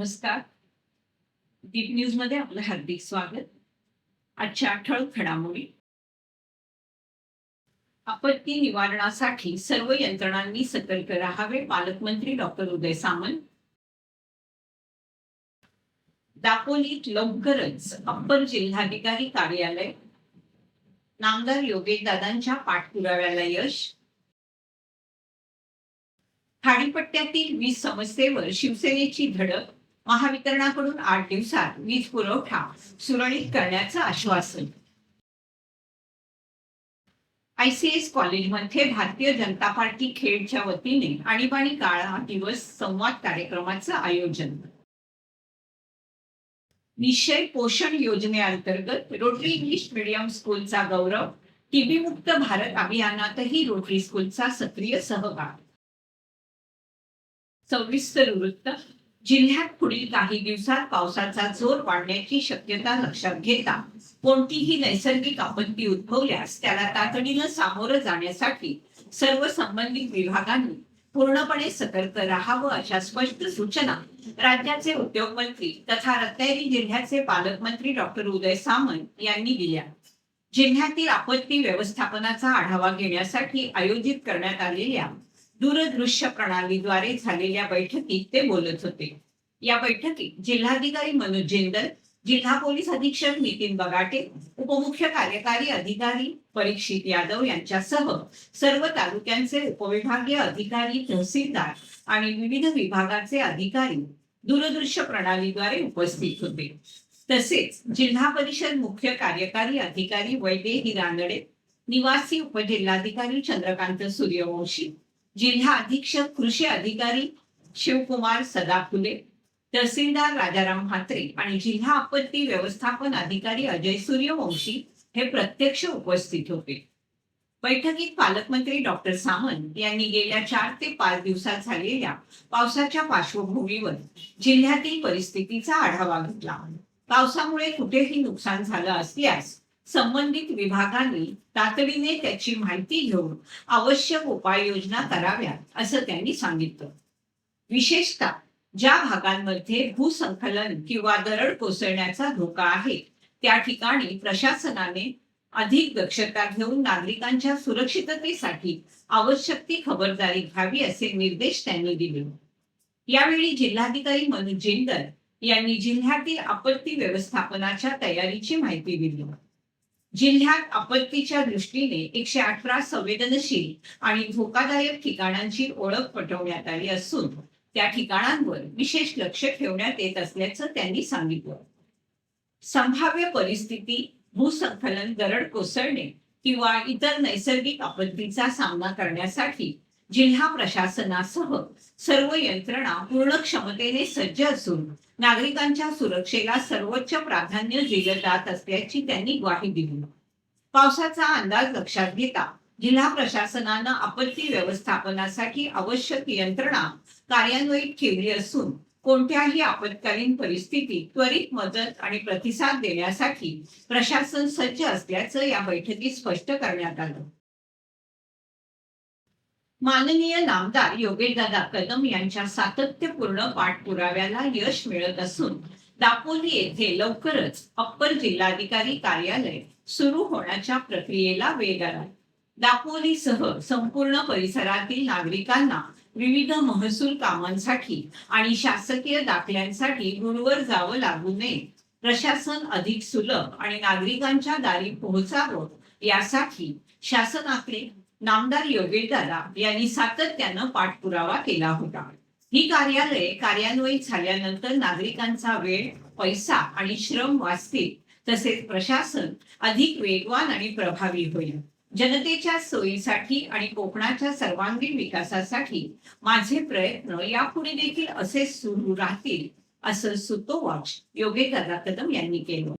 नमस्कार. दीप न्यूज मध्ये आपलं हार्दिक स्वागत. आजच्या ठळक घडामोडी. आपत्ती निवारणासाठी सर्व यंत्रणांनी सतर्क राहावे, पालकमंत्री डॉक्टर उदय सामंत. दापोलीत लवकरच अप्पर जिल्हाधिकारी कार्यालय, नामदार योगेश दादांच्या पाठपुराव्याला यश. खाडीपट्ट्यातील वीज समस्येवर शिवसेनेची धडक, महावितरणाकडून 8 दिवसात वीज पुरवठा सुरळीत करण्याचं आश्वासन. ICS कॉलेजमध्ये भारतीय जनता पार्टी खेडच्या वतीने आणीबाणी काळा दिवस संवाद कार्यक्रमाचं आयोजन. निश्चय पोषण योजनेअंतर्गत रोटरी इंग्लिश मीडियम स्कूलचा गौरव, टीबी मुक्त भारत अभियानातही रोटरी स्कूलचा सक्रिय सहभाग. सविस्तर वृत्त. जिल्ह्यात पुढील काही दिवसात पावसाचा जोर वाढण्याची शक्यता लक्षात घेता कोणतीही नैसर्गिक आपत्ती उद्भवल्यास त्याला तातडीनं सामोरं जाण्यासाठी सर्व संबंधित विभागांनी पूर्णपणे सतर्क राहावं, अशा स्पष्ट सूचना राज्याचे उद्योग मंत्री तथा रत्नागिरी जिल्ह्याचे पालकमंत्री डॉक्टर उदय सामंत यांनी दिल्या. जिल्ह्यातील आपत्ती व्यवस्थापनाचा आढावा घेण्यासाठी आयोजित करण्यात आलेल्या दूरदृश्य प्रणालीद्वारे झालेल्या बैठकीत ते बोलत होते. या बैठकीत जिल्हाधिकारी मनोज जिंदल, जिल्हा पोलीस अधीक्षक नितीन बगाटे, उपमुख्य कार्यकारी अधिकारी परीक्षित यादव यांच्यासह सर्व तालुक्यांचे उपविभागीय अधिकारी, तहसीलदार आणि विविध विभागाचे अधिकारी दूरदृश्य प्रणालीद्वारे उपस्थित होते. तसेच जिल्हा परिषद मुख्य कार्यकारी अधिकारी वैदेही रानडे, निवासी उपजिल्हाधिकारी चंद्रकांत सूर्यवंशी, जिल्हा अधीक्षक कृषी अधिकारी शिवकुमार सदाफुले, तहसीलदार राजाराम म्हात्रे आणि जिल्हा आपत्ती व्यवस्थापन अधिकारी अजय सूर्यवंशी हे प्रत्यक्ष उपस्थित होते. बैठकीत पालकमंत्री डॉक्टर सामंत यांनी गेल्या 4 ते 5 दिवसात झालेल्या पावसाच्या पार्श्वभूमीवर जिल्ह्यातील परिस्थितीचा आढावा घेतला. पावसामुळे कुठेही नुकसान झालं असल्यास संबंधित विभागांनी तातडीने त्याची माहिती घेऊन आवश्यक उपाययोजना कराव्यात, असं त्यांनी सांगितलं. विशेषतः ज्या भागांमध्ये भूसंकलन किंवा दरड कोसळण्याचा धोका आहे त्या ठिकाणी प्रशासनाने अधिक दक्षता घेऊन नागरिकांच्या सुरक्षिततेसाठी आवश्यक ती खबरदारी घ्यावी, असे निर्देश त्यांनी दिले. यावेळी जिल्हाधिकारी मनोज जिंदल यांनी जिल्ह्यातील आपत्ती व्यवस्थापनाच्या तयारीची माहिती दिली. जिल्ह्यात आपत्तीच्या दृष्टीने 118 संवेदनशील आणि धोकादायक ठिकाणांची ओळख पटवण्यात आली असून त्या ठिकाणांवर विशेष लक्ष ठेवण्यात येत असल्याचं त्यांनी सांगितलं. संभाव्य परिस्थिती, भूसंकलन, दरड कोसळणे किंवा इतर नैसर्गिक आपत्तीचा सामना करण्यासाठी जिल्हा प्रशासनासह सर्व यंत्रणा पूर्ण क्षमतेने सज्ज असून नागरिकांच्या सुरक्षेला सर्वोच्च प्राधान्य दिलं जात असल्याची त्यांनी ग्वाही दिली. पावसाचा अंदाज लक्षात घेता जिल्हा प्रशासनानं आपत्ती व्यवस्थापनासाठी आवश्यक यंत्रणा कार्यान्वित ठेवली असून कोणत्याही आपत्कालीन परिस्थितीत त्वरित मदत आणि प्रतिसाद देण्यासाठी प्रशासन सज्ज असल्याचं या बैठकीत स्पष्ट करण्यात आलं. माननीय नामदार योगेशदादा कदम यांच्या सातत्यपूर्ण पाठपुराव्याला यश मिळत असून दापोली येथे लवकरच अप्पर जिल्हाधिकारी कार्यालय सुरू होण्याच्या प्रक्रियेला वेग आला. दापोलीसह संपूर्ण परिसरातील नागरिकांना विविध महसूल कामांसाठी आणि शासकीय दाखल्यांसाठी दूरवर जावं लागू नये, प्रशासन अधिक सुलभ आणि नागरिकांच्या दारी पोहोचावं यासाठी शासनाकडे नामदार योगेशदादा यांनी सातत्यानं पाठपुरावा केला होता. ही कार्यालये कार्यान्वित झाल्यानंतर नागरिकांचा वेळ, पैसा आणि श्रम वाचतील, तसेच प्रशासन अधिक वेगवान आणि प्रभावी होईल. जनतेच्या सोयीसाठी आणि कोकणाच्या सर्वांगीण विकासासाठी माझे प्रयत्न यापुढे देखील असे सुरू राहतील, असं सुतोवाच योगेशदादा कदम यांनी केलं.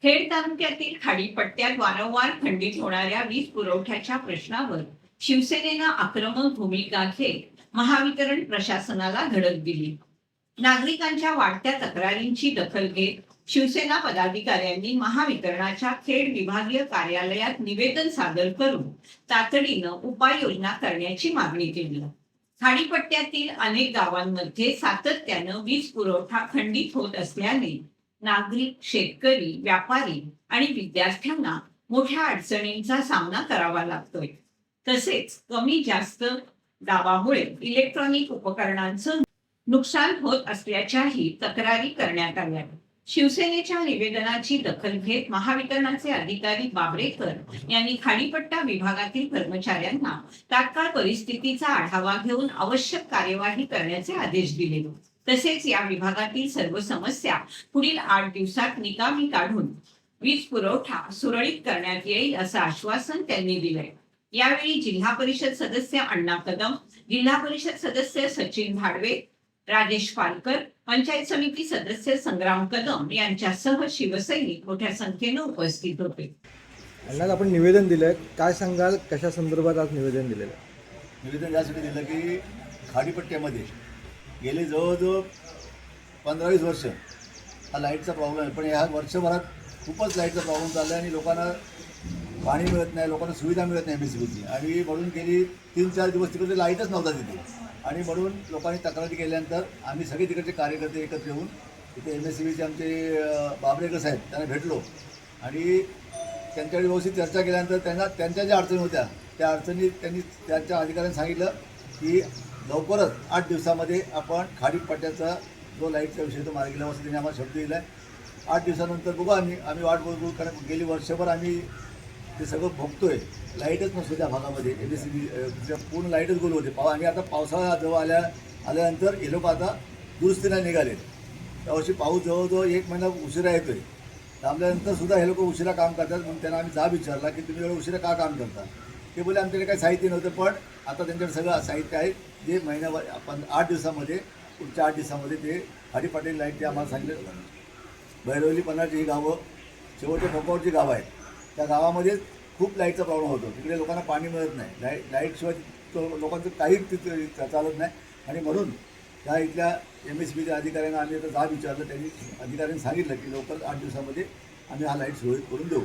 खेड तालुक्यातील खाडीपट्ट्यात वारंवार खंडित होणाऱ्या वीज पुरवठ्याच्या प्रश्नावर शिवसेनेनं आक्रमक भूमिका घेत महावितरण प्रशासनाला धडक दिली. नागरिकांच्या वाढत्या तक्रारींची दखल घेत शिवसेना पदाधिकाऱ्यांनी महावितरणाच्या खेड विभागीय कार्यालयात निवेदन सादर करून तातडीनं उपाययोजना करण्याची मागणी केली. खाडीपट्ट्यातील अनेक गावांमध्ये सातत्यानं वीज पुरवठा खंडित होत असल्याने नागरिक, शेतकरी, व्यापारी आणि विद्यार्थ्यांना मोठ्या अडचणींचा सामना करावा लागतोय. तसेच कमी जास्त दाबामुळे इलेक्ट्रॉनिक उपकरणांचं नुकसान होत असल्याच्याही तक्रारी करण्यात आल्या. शिवसेनेच्या निवेदनाची दखल घेत महावितरणचे अधिकारी बाबरेकर यांनी खाडीपट्टा विभागातील कर्मचाऱ्यांना तात्काळ परिस्थितीचा आढावा घेऊन आवश्यक कार्यवाही करण्याचे आदेश दिले. तसेच या विभागातील सर्व समस्या पुढील 8 दिवसात निकामी काढून वीज पुरवठा सुरळीत करण्यात येईल असं आश्वासन त्यांनी दिलंय. यावेळी जिल्हा परिषद सदस्य अण्णा कदम, जिल्हा परिषद सदस्य सचिन भाडवे, राजेश पालकर, पंचायत समिती सदस्य संग्राम कदम यांच्यासह शिवसैनिक मोठ्या संख्येने उपस्थित होते. अण्णा, आपण निवेदन दिलंय, काय सांगाल, कशा संदर्भात आज निवेदन दिलेलं? निवेदन यासाठी दिलं की खाडीपट्ट्यामध्ये गेले जवळजवळ 15-20 वर्ष हा लाईटचा प्रॉब्लेम आहे. पण ह्या वर्षभरात खूपच लाईटचा प्रॉब्लेम चालला आहे आणि लोकांना पाणी मिळत नाही, लोकांना सुविधा मिळत नाही MSBची. आणि म्हणून गेली 3-4 दिवस तिकडे लाईटच नव्हता तिथे. आणि म्हणून लोकांनी तक्रारी केल्यानंतर आम्ही सगळे तिकडचे कार्यकर्ते एकत्र येऊन तिथे MSBचे आमचे बाबरेकर साहेब त्यांना भेटलो आणि त्यांच्याकडे व्यवस्थित चर्चा केल्यानंतर त्यांना त्यांच्या ज्या अडचणी होत्या त्या अडचणी त्यांनी त्यांच्या अधिकाऱ्यांनी सांगितलं की लवकरच 8 दिवसामध्ये आपण खाडीपट्ट्याचा जो लाईटचा विषय तो मार्गी लावू असं त्यांनी आम्हाला शब्द दिला आहे. 8 दिवसानंतर बघू आम्ही वाट बघू, कारण गेली वर्षभर आम्ही ते सगळं भोगतोय. लाईटच नसतो त्या भागामध्ये. MSB पूर्ण लाईटच गोल होते. आणि आता पावसाळा जवळ आल्यानंतर हे लोक आता दुरुस्तीला निघाले. त्यावर्षी पाऊस जवळजवळ 1 महिना उशिरा येतोय. थांबल्यानंतर सुद्धा हे लोक उशिरा काम करतात. म्हणून त्यांना आम्ही जाब विचारला की तुम्ही एवढं उशिरा का काम करता. ते बोले आमच्याकडे काही साहित्य नव्हतं, पण आता त्यांच्याकडे सगळं साहित्य आहे जे आपण 8 दिवसामध्ये पुढच्या 8 दिवसामध्ये ते खाडीपट्टी लाईट ते आम्हाला सांगितलं. भैरवली, पन्हाळची ही गावं शेवटच्या टोकावरची गावं आहेत. त्या गावामध्ये खूप लाईटचा प्रॉब्लेम होतो. तिकडे लोकांना पाणी मिळत नाही. लाईटशिवाय लोकांचं काही तिथे चालत नाही. आणि म्हणून त्या इथल्या MSBच्या अधिकाऱ्यांना आम्ही आता जाब विचारलं. त्यांनी अधिकाऱ्यांनी सांगितलं की लवकर 8 दिवसामध्ये आम्ही हा लाईट सुरळीत करून देऊ.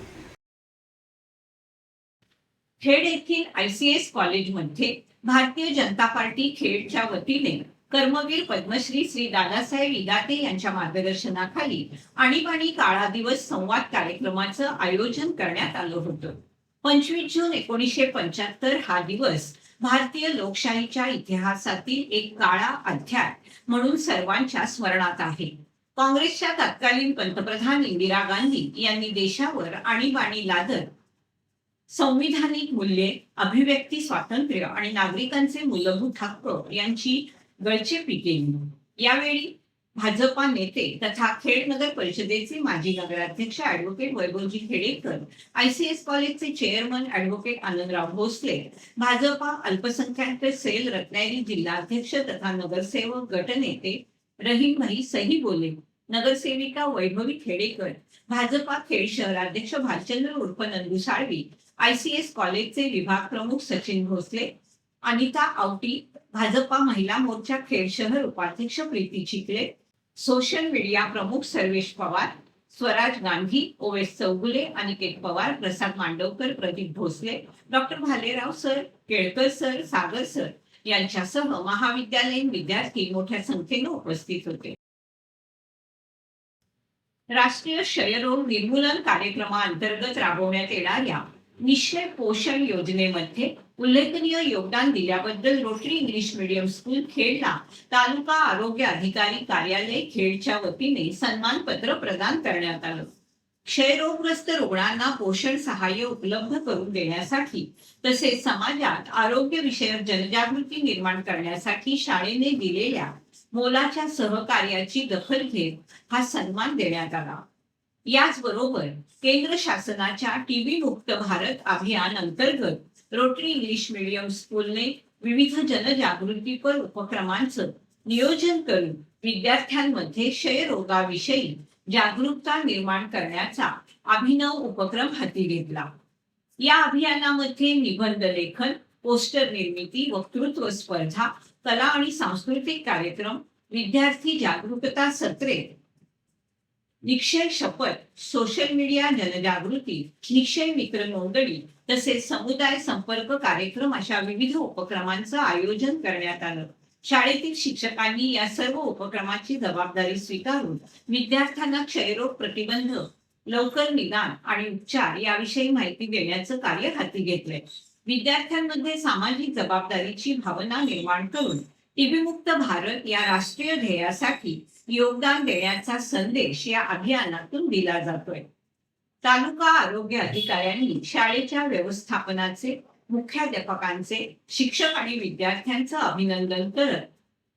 खेड येथील ICS कॉलेजमध्ये भारतीय जनता पार्टी खेडच्या वतीने कर्मवीर पद्मश्री श्री दादासाहेब इदाते यांच्या मार्गदर्शनाखाली आणीबाणी काळा दिवस संवाद कार्यक्रमाचं आयोजन करण्यात आलं होतं. 25 जून 1975 हा दिवस भारतीय लोकशाहीच्या इतिहासातील एक काळा अध्याय म्हणून सर्वांच्या स्मरणात आहे. काँग्रेसच्या तत्कालीन पंतप्रधान इंदिरा गांधी यांनी देशावर आणीबाणी लादत संविधानिक मूल्ये, अभिव्यक्ती स्वातंत्र्य आणि नागरिकांचे मूलभूत हक्क यांची गळचेपी केली. यावेळी भाजपा नेते तथा खेड नगर परिषदेचे माजी नगराध्यक्ष ॲडव्होकेट वैभवजी खेडेकर, ICS कॉलेजचे चेअरमन ॲडव्होकेट आनंदराव भोसले, भाजपा अल्पसंख्याक सेल रत्नागिरी जिल्हाध्यक्ष तथा नगरसेवक गटनेते रहीमभाई सही बोले, नगरसेविका वैभवी खेडेकर, भाजपा खेड शहराध्यक्ष भालचंद्र उर्फ नंदू साळवी, ICS कॉलेजचे विभाग प्रमुख सचिन भोसले, अनिता आवटी, भाजपा महिला मोर्चा खेड शहर उपाध्यक्ष प्रीती चिखले, सोशल मीडिया प्रमुख Sarvesh Pawar, Swaraj Gandhi, Owais Chougule, Aniket Pawar, Prasad Mandavkar, Pradeep Bhosale, doctor Bhalerao sir, Kelkar sir, Sagar sir यांच्यासह महाविद्यालयीन विद्यार्थी मोठ्या संख्येने उपस्थित होते. राष्ट्रीय क्षयरोग निर्मूलन कार्यक्रमाअंतर्गत राबवण्यात येणाऱ्या निश्चय पोषण योजनेमध्ये उल्लेखनीय योगदान दिल्याबद्दल रोटरी इंग्लिश मीडियम स्कूल खेडला तालुका आरोग्य अधिकारी कार्यालय खेडच्या वतीने सन्मानपत्र प्रदान करण्यात आलं. क्षयरोगग्रस्त रुग्णांना पोषण सहाय्य उपलब्ध करून देण्यासाठी तसेच समाजात आरोग्य विषयक जनजागृती निर्माण करण्यासाठी शाळेने दिलेल्या मोलाच्या सहकार्याची दखल घेत हा सन्मान देण्यात आला. याचबरोबर केंद्र शासनाच्या टीबी मुक्त भारत अभियान अंतर्गत रोटरी इंग्लिश मीडियम स्कूलने विविध जनजागृतीपर उपक्रमांचं नियोजन करून विद्यार्थ्यांमध्ये क्षयरोगाविषयी जागरूकता निर्माण करण्याचा अभिनव उपक्रम हाती घेतला. या अभियानामध्ये निबंध लेखन, पोस्टर निर्मिती, वक्तृत्व स्पर्धा, कला आणि सांस्कृतिक कार्यक्रम, विद्यार्थी जागरूकता सत्रे, निक्षय शपथ, सोशल मीडिया जनजागृती, निक्षय मित्र नोंदणी तसेच समुदाय संपर्क कार्यक्रम अशा विविध उपक्रमांचं आयोजन करण्यात आलं. शाळेतील शिक्षकांनी या सर्व उपक्रमाची जबाबदारी स्वीकारून विद्यार्थ्यांना क्षयरोग प्रतिबंध, लवकर निदान आणि उपचार याविषयी माहिती देण्याचं कार्य हाती घेतलंय. विद्यार्थ्यांमध्ये सामाजिक जबाबदारीची भावना निर्माण करून टीबी मुक्त भारत या राष्ट्रीय ध्येयासाठी योगदान देण्याचा संदेश या अभियानातून दिला जातोय. तालुका आरोग्य अधिकाऱ्यांनी शाळेच्या व्यवस्थापनाचे, मुख्याध्यापकांचे, शिक्षक आणि विद्यार्थ्यांचं अभिनंदन करत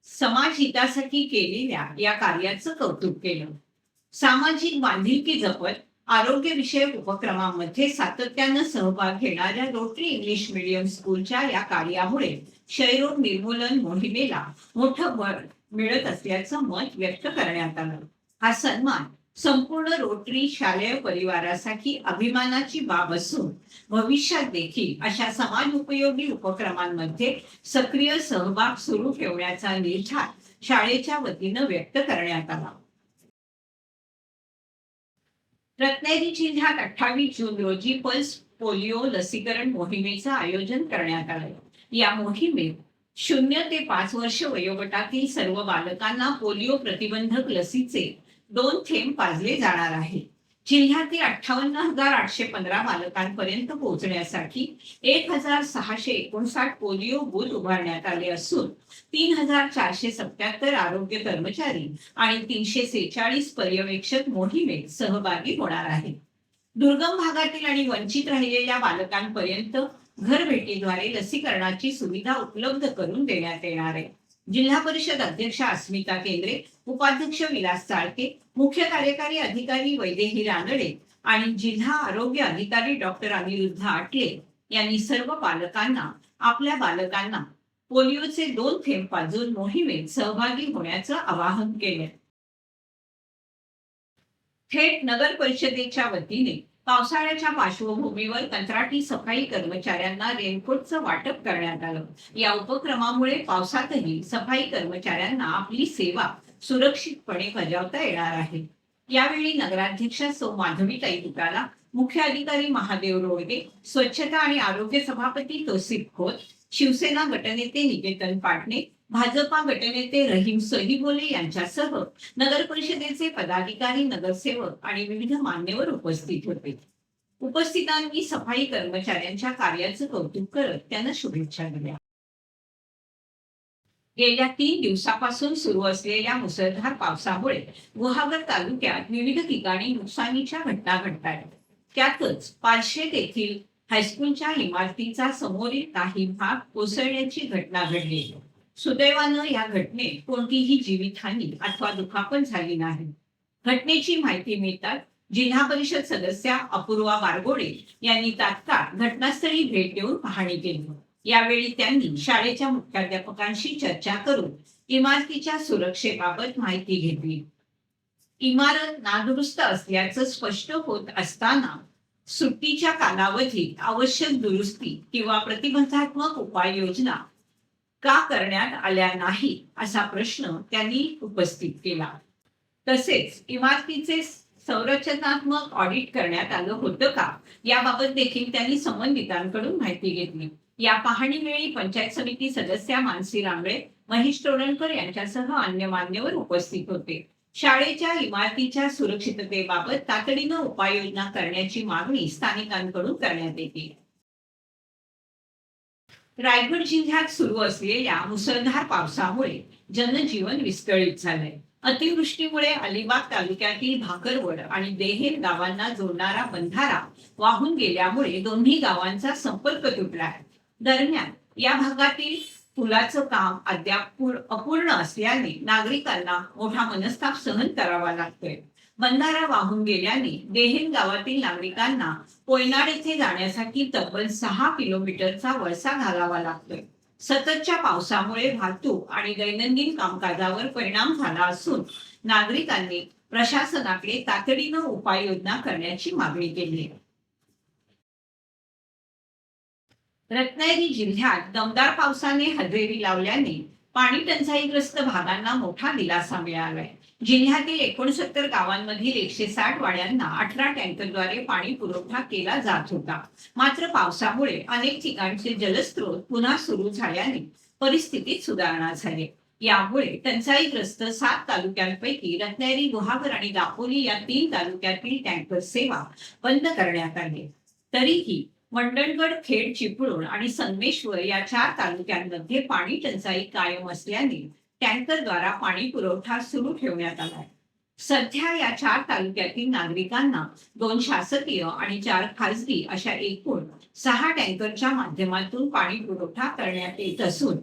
समाज हितासाठी केलेल्या या कार्याचं कौतुक केलं. सामाजिक बांधिलकी जपत आरोग्यविषयक उपक्रमांमध्ये सातत्यानं सहभाग घेणाऱ्या रोटरी इंग्लिश मीडियम स्कूलच्या या कार्यामुळे क्षयरोग निर्मूलन मोहिमेला मोठं बळ मिळत असल्याचं मत व्यक्त करण्यात आलं. हा सन्मान संपूर्ण रोटरी शालेय परिवारासाठी अभिमानाची बाब असून भविष्यात देखील अशा समाज उपयोगी उपक्रमांमध्ये सक्रिय सहभाग सुरू ठेवण्याचा निर्धार शाळेच्या वतीनं व्यक्त करण्यात आला. रत्नागिरी जिल्ह्यात 28 जून रोजी पल्स पोलिओ लसीकरण मोहिमेचं आयोजन करण्यात आलं. या मोहिमेत 0 ते 5 वर्ष वयोगटातील सर्व बालकांना पोलिओ प्रतिबंधक लसीचे 2 थेंब पाजले जाणार आहे. जिल्ह्यातील 58,815 बालकांपर्यंत पोहोचण्यासाठी 1,659 पोलिओ बूथ उभारण्यात आले असून 3,477 आरोग्य कर्मचारी आणि 346 पर्यवेक्षक मोहिमेत सहभागी होणार आहेत. दुर्गम भागातील आणि वंचित राहिलेल्या बालकांपर्यंत घरभेटीद्वारे लसीकरणाची सुविधा उपलब्ध करून देण्यात येणार आहे. जिल्हा परिषद अध्यक्षा अस्मिता केंद्रे, उपाध्यक्ष विलास चाळके, मुख्य कार्यकारी अधिकारी वैदेही रानडे आणि जिल्हा आरोग्य अधिकारी डॉक्टर अनिरुद्ध आटले यांनी सर्व पालकांना आपल्या बालकांना पोलिओचे 2 थेंब पाजून मोहिमेत सहभागी होण्याचं आवाहन केले. थेट नगर परिषदेच्या वतीने पावसाळ्याच्या पार्श्वभूमीवर कंत्राटी सफाई कर्मचाऱ्यांना रेनकोटचं वाटप करण्यात आलं. या उपक्रमामुळे पावसातही सफाई कर्मचाऱ्यांना आपली सेवा सुरक्षितपणे बजावता येणार आहे. यावेळी नगराध्यक्षा सौ माधवीताई तुकाला, मुख्य अधिकारी महादेव रोडगे, स्वच्छता आणि आरोग्य सभापती तौसिफ खोत, शिवसेना गटनेते निकेतन पाटणे, भाजपा गटनेते रहीम सहीबोले यांच्यासह नगर परिषदेचे पदाधिकारी, नगरसेवक आणि विविध मान्यवर उपस्थित होते. उपस्थितांनी सफाई कर्मचाऱ्यांच्या कार्याचं कौतुक करत त्यांना शुभेच्छा दिल्या. गेल्या 3 दिवसापासून सुरू असलेल्या मुसळधार पावसामुळे गुहागर तालुक्यात विविध ठिकाणी नुकसानीच्या घटना घडत आहेत. त्यातच पालशेत येथील हायस्कूलच्या इमारतीचा समोरील काही भाग कोसळण्याची घटना घडली. सुदैवानं या घटनेत कोणतीही जीवितहानी अथवा दुखापत झाली नाही. घटनेची माहिती मिळताच जिल्हा परिषद सदस्या अपूर्वा बारगोडे यांनी तात्काळ घटनास्थळी भेट देऊन पाहणी केली. यावेळी त्यांनी शाळेच्या मुख्याध्यापकांशी चर्चा करून इमारतीच्या सुरक्षेबाबत माहिती घेतली. इमारत नादुरुस्त असल्याचं स्पष्ट होत असताना सुट्टीच्या कालावधीत आवश्यक दुरुस्ती किंवा प्रतिबंधात्मक उपाययोजना का करण्यात आल्या नाही असा प्रश्न त्यांनी उपस्थित केला. तसेच इमारतीचे संरचनात्मक ऑडिट करण्यात आलं होतं का याबाबत देखील त्यांनी संबंधितांकडून माहिती घेतली. या पाहणीवेळी पंचायत समिती सदस्या मानसी रांगळे, महेश तोडणकर यांच्यासह अन्य मान्यवर उपस्थित होते. शाळेच्या इमारतीच्या सुरक्षिततेबाबत तातडीनं उपाययोजना करण्याची मागणी स्थानिकांकडून करण्यात येते. रायगड जिल्ह्यात सुरू असलेल्या मुसळधार पावसामुळे जनजीवन विस्कळीत झालंय. अतिवृष्टीमुळे अलिबाग तालुक्यातील भाकरवड आणि देहेर गावांना जोडणारा बंधारा वाहून गेल्यामुळे दोन्ही गावांचा संपर्क तुटला आहे. दरम्यान या भागातील पुलाचं काम अद्याप अपूर्ण असल्याने नागरिकांना मोठा मनस्ताप सहन करावा लागतोय. बंधारा वाहून गेल्याने देहेर गावातील नागरिकांना कोयनाड येथे जाण्यासाठी तब्बल 6 किलोमीटरचा वळसा घालावा लागतोय. सततच्या पावसामुळे वाहतूक आणि दैनंदिन कामकाजावर परिणाम झाला असून नागरिकांनी प्रशासनाकडे तातडीनं उपाययोजना करण्याची मागणी केली आहे. रत्नागिरी जिल्ह्यात दमदार पावसाने हजेरी लावल्याने पाणी टंचाईग्रस्त भागांना मोठा दिलासा मिळालाय. जिल्ह्यातील 69 गावांमधील 160 वाड्यांना 18 टँकरद्वारे पाणी पुरवठा केला जात होता. मात्र पावसामुळे अनेक ठिकाणचे जलस्रोत पुन्हा सुरू झाल्याने परिस्थितीत सुधारणा झाली. यामुळे टंचाईग्रस्त 7 तालुक्यांपैकी रत्नागिरी, गुहागर आणि दापोली या 3 तालुक्यातील टँकर सेवा बंद करण्यात आली. तरीही मंडणगड, खेड, चिपळूण आणि संगमेश्वर या 4 तालुक्यांमध्ये पाणी टंचाई कायम असल्याने टँकरद्वारा पाणी पुरवठा सुरू ठेवण्यात आला. सध्या या 4 तालुक्यातील नागरिकांना 2 शासकीय आणि 4 खासगी अशा एकूण 6 टँकरच्या माध्यमातून पाणी पुरवठा करण्यात येत असून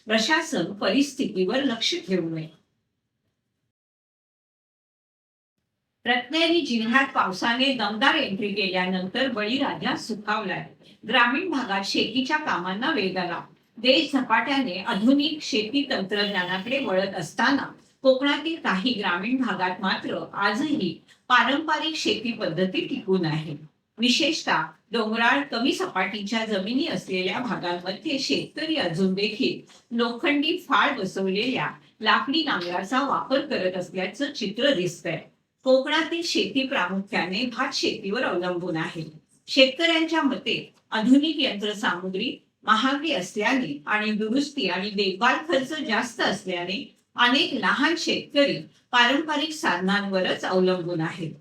प्रशासन परिस्थितीवर लक्ष ठेवून आहे. रत्नागिरी जिल्ह्यात पावसाने दमदार एंट्री केल्यानंतर बळीराजा सुखावलाय. ग्रामीण भागात शेतीच्या कामांना वेग आला. देश झपाट्याने आधुनिक शेती तंत्रज्ञानाकडे वळत असताना कोकणातील काही ग्रामीण भागात मात्र आजही पारंपरिक शेती पद्धती टिकून आहे. विशेषतः डोंगराळ, कमी सपाटीच्या जमिनी असलेल्या भागांमध्ये शेतकरी अजून देखील लोखंडी फाळ बसवलेल्या लाकडी नांगराचा वापर करत असल्याचं चित्र दिसतंय. कोकणातील शेती प्रामुख्याने भात शेतीवर अवलंबून आहे. शेतकऱ्यांच्या मते आधुनिक यंत्रसामुग्री महागडी असल्याने आणि दुरुस्ती आणि देखभाल खर्च जास्त असल्याने अनेक लहान शेतकरी पारंपरिक साधनांवरच अवलंबून आहेत.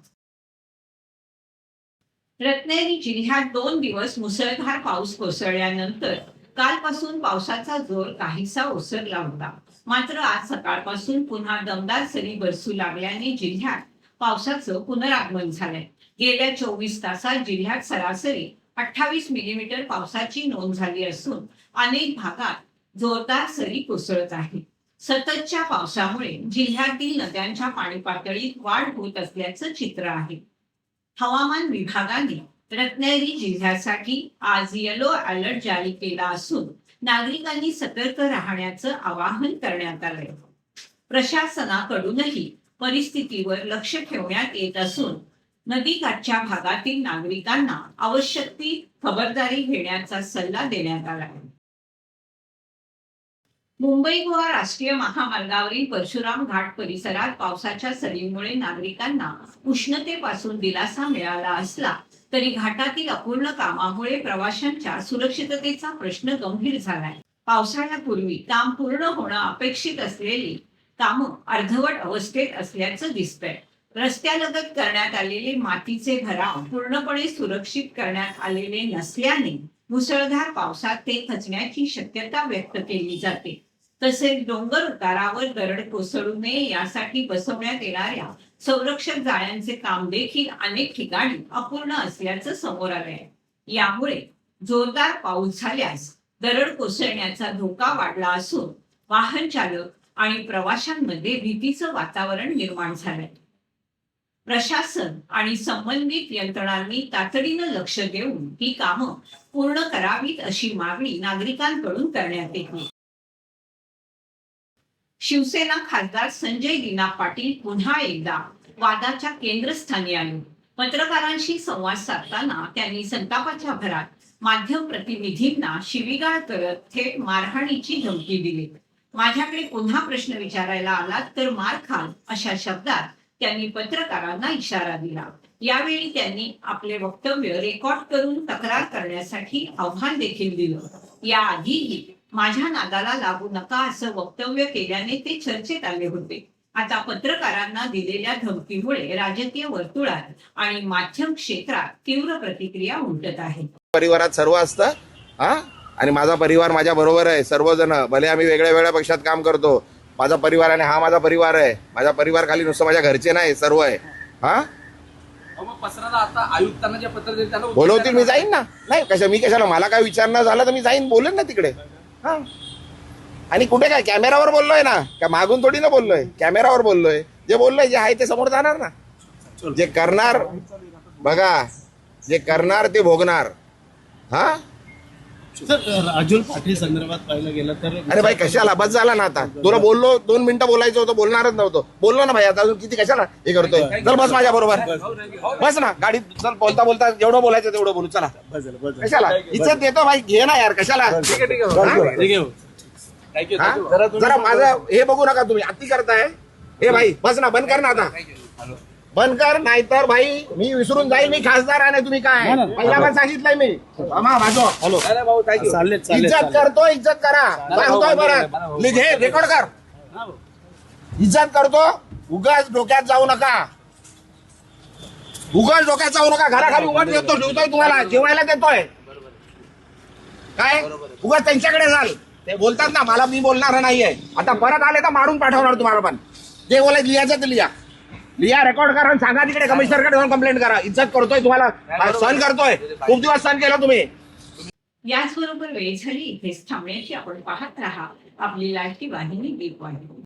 रत्नागिरी जिल्ह्यात 2 दिवस मुसळधार पाऊस कोसळल्यानंतर कालपासून पावसाचा जोर काहीसा ओसरला होता. मात्र आज सकाळपासून पुन्हा दमदार सरी बरसू लागल्याने जिल्ह्यात पावसाचं पुनरागमन झालंय. गेल्या 24 तासात जिल्ह्यात सरासरी 28 मिलीमीटर पावसाची नोंद झाली असून अनेक भागात जोरदार सरी कोसळत आहेत. सततच्या पावसामुळे जिल्ह्यातील नद्यांच्या पाणी पातळीत वाढ होत असल्याचं चित्र आहे. हवामान विभागाने रत्नागिरी जिल्ह्यासाठी आज येलो अलर्ट जारी केला असून नागरिकांनी सतर्क राहण्याचं आवाहन करण्यात आलंय. प्रशासनाकडूनही परिस्थितीवर लक्ष ठेवण्यात येत असून नदीकाठच्या भागातील नागरिकांना आवश्यक ती खबरदारी घेण्याचा सल्ला देण्यात आला आहे. मुंबई गोवा राष्ट्रीय महामार्गावरील परशुराम घाट परिसरात पावसाच्या सरीमुळे नागरिकांना उष्णतेपासून दिलासा मिळाला असला तरी घाटातील अपूर्ण कामामुळे प्रवाशांच्या सुरक्षिततेचा प्रश्न गंभीर झालाय. पावसाळ्यापूर्वी काम पूर्ण होणं अपेक्षित असलेली कामं अर्धवट अवस्थेत असल्याचं दिसतंय. रस्त्यालगत करण्यात आलेले मातीचे भराव पूर्णपणे सुरक्षित करण्यात आलेले नसल्याने मुसळधार पावसात ते खचण्याची शक्यता व्यक्त केली जाते. तसेच डोंगर उतारावर दरड कोसळू नये यासाठी बसवण्यात येणाऱ्या संरक्षक जाळ्यांचे काम देखील अनेक ठिकाणी अपूर्ण असल्याचं समोर आलंय. यामुळे जोरदार पाऊस झाल्यास दरड कोसळण्याचा धोका वाढला असून वाहन चालक आणि प्रवाशांमध्ये भीतीचं वातावरण निर्माण झालंय. प्रशासन आणि संबंधित यंत्रणांनी तातडीनं लक्ष देऊन ही कामं पूर्ण करावीत अशी मागणी नागरिकांकडून करण्यात येते. शिवसेना खासदार संजय दिना पाटील पुन्हा एकदा वादाच्या केंद्रस्थानी आले. पत्रकारांशी संवाद साधताना त्यांनी संतापाच्या भरात माध्यम प्रतिनिधींना शिवीगाळ करत थेट मारहाणीची धमकी दिली. माझ्याकडे पुन्हा प्रश्न विचारायला आलात तर मार खाल अशा शब्दात त्यांनी पत्रकारांना इशारा दिला. यावेळी त्यांनी आपले वक्तव्य रेकॉर्ड करून तक्रार करण्यासाठी आव्हान देखील दिलं. याआधीही माझ्या नादाला लागू नका असं वक्तव्य केल्याने ते चर्चेत आले होते. आता पत्रकारांना दिलेल्या धमकीमुळे राजकीय वर्तुळात आणि माध्यम क्षेत्रात तीव्र प्रतिक्रिया उमटत आहे. परिवारात सर्व असतं आणि माझा परिवार माझ्या बरोबर आहे. सर्वजण भले आम्ही वेगळ्या वेगळ्या पक्षात काम करतो, माझा परिवार आणि हा माझा परिवार आहे. माझा परिवार खाली नुसतं माझ्या घरचे नाही, सर्व आहे. आता आयुक्तांना जे पत्र दिले त्याला बोलवतील मी जाईन ना. नाही मी कशाला, मला काय विचारणं झालं तर मी जाईन, बोलेन ना तिकडे. आणि कुठे काय कॅमेरावर बोललोय ना, का मागून थोडी ना बोललोय, कॅमेरावर बोललोय. जे बोललोय जे आहे ते समोर जाणार ना. जे करणार बघा, जे करणार ते भोगणार. सर, राजूल पाटील संदर्भात पाहिलं गेलं तर अरे भाई कशाला, बस झाला ना. आता तुला बोललो 2 मिनिटं बोलायचं होतं, बोलणारच नव्हतं. बोललो ना भाई, आता अजून किती कशाला हे करतोय. चल बस माझ्या बरोबर, बस ना गाडीत. चल बोलता बोलता जेवढं बोलायचं तेवढं बोलू. चला कशाला इज्जत देतो भाई, घे ना यार, कशाला. ठीक आहे. जरा माझं हे बघू नका तुम्ही, अति करताय. ए भाई बस ना, बंद कर ना आता, बंद कर, नाहीतर भाई मी विसरून जाईल मी खासदार आहे ना, तुम्ही काय पहिला पण सांगितलंय मी. मामा माझो हॅलो, भाऊ थँक्यू. चाललेत इज्जत करतो, इज्जत करा, काय होतोय बरं, लिखे रेकॉर्ड कर, इज्जत करतो, उगाच डोक्यात जाऊ नका, उगाच डोक्यात जाऊ नका, घराखाली उगाच देतो, ठेवतोय तुम्हाला जेवायला देतोय, काय उगाच त्यांच्याकडे जाल, ते बोलतात ना मला मी बोलणार नाहीये, आता परत आले तर मारून पाठवणार तुम्हाला, पण जे बोलायचं लिहायचं ते लिहा, रेकॉर्ड करा, सांगा तिकडे कमिशनरकडे जाऊन कंप्लेंट करा, इज्जत करतोय तुम्हाला, सहन करतोय, खूप दिवस सहन केलं तुम्ही. याचबरोबर वेळ झाली इथेच थांबण्याची. आपण पाहत राहा आपली लाडकी वाहिनी B.1.